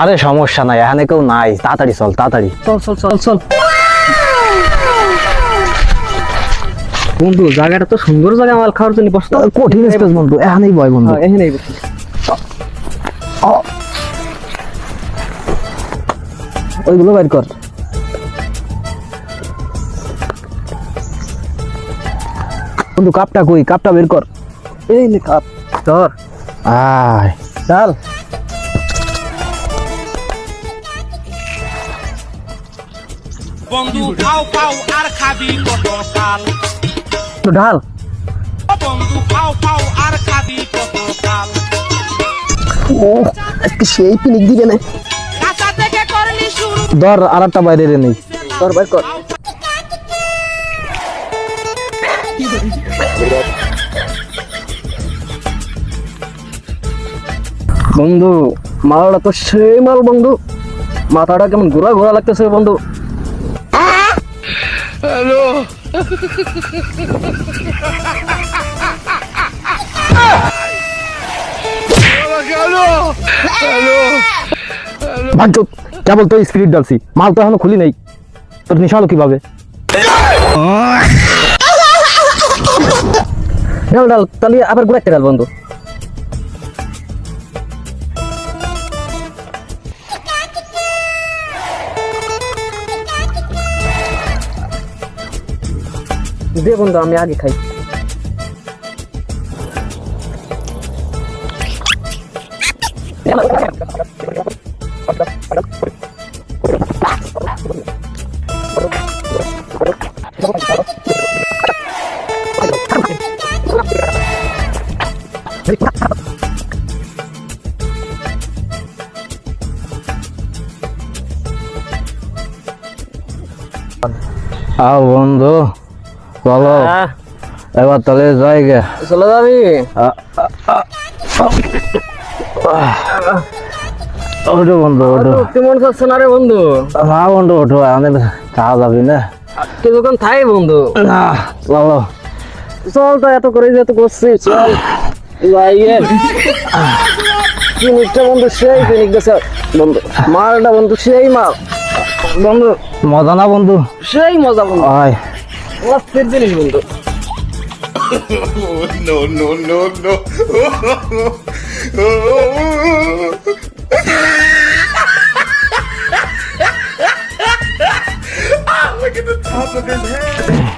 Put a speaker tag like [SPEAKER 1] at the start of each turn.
[SPEAKER 1] আরে সমস্যা নাই, এখানে কেউ নাই, তাড়াতাড়ি চল, তাড়াতাড়ি
[SPEAKER 2] চল চল চল চল। বন্ধু জায়গাটা তো সুন্দর জায়গা, মাল খাওয়ার জন্য বসতো।
[SPEAKER 1] কঠিন স্পেস বন্ধু, এখানেই বয় বন্ধু।
[SPEAKER 2] এখানেই বসি।
[SPEAKER 1] ওইগুলো বের কর। বন্ধু কাপটা কই, কাপটা বের কর।
[SPEAKER 2] এই নে কাপ ধর।
[SPEAKER 1] আয়
[SPEAKER 2] ডাল
[SPEAKER 3] বন্ধু খাও খাও আর খাবি কত কাল,
[SPEAKER 2] তো ডাল।
[SPEAKER 3] বন্ধু খাও খাও আর খাবি কত কাল,
[SPEAKER 1] ও আজকে সেই পিনিক দিবে না।
[SPEAKER 3] কাঁচা থেকে করলি শুরু।
[SPEAKER 1] ধর আর একটা বাইরে রে নেই।
[SPEAKER 2] ধর বের কর। বন্ধু মালটা তো সেই মাল বন্ধু, মাথাটা কেমন ঘোরা ঘোরা লাগতেছে বন্ধু।
[SPEAKER 1] ভাগচুত, কেবল তো স্পিরিট ডালছি, মাল তো এখনো খুলি নেই। তোর নেশা হলো কিভাবে?
[SPEAKER 2] ডাল ডাল তাহলে আবার ঘুরাইতে ডাল বন্ধু। দে বন্ধু আমি আগে খাই।
[SPEAKER 1] আও বন্ধু চলো এবার তাহলে যাই গে।
[SPEAKER 2] চলে যাবি?
[SPEAKER 1] ওঠো বন্ধু ওঠো।
[SPEAKER 2] কেমন যাচ্ছে না রে বন্ধু?
[SPEAKER 1] না বন্ধু ওঠো, আমাদের খাওয়া যাবি না।
[SPEAKER 2] কিছুক্ষণ থাই বন্ধু।
[SPEAKER 1] না চলো।
[SPEAKER 2] চল তো এত করে যেহেতু করছি চল যাইয়ে। পিনিকটা বন্ধু সেই পিনিক গেছে বন্ধু, মালটা বন্ধু সেই মাল বন্ধু,
[SPEAKER 1] মজা না বন্ধু?
[SPEAKER 2] সেই মজা বন্ধু,
[SPEAKER 1] আয়
[SPEAKER 2] লাস্টের জিনিস বন্ধু।
[SPEAKER 3] No, no, no, no. Look at the top of his head.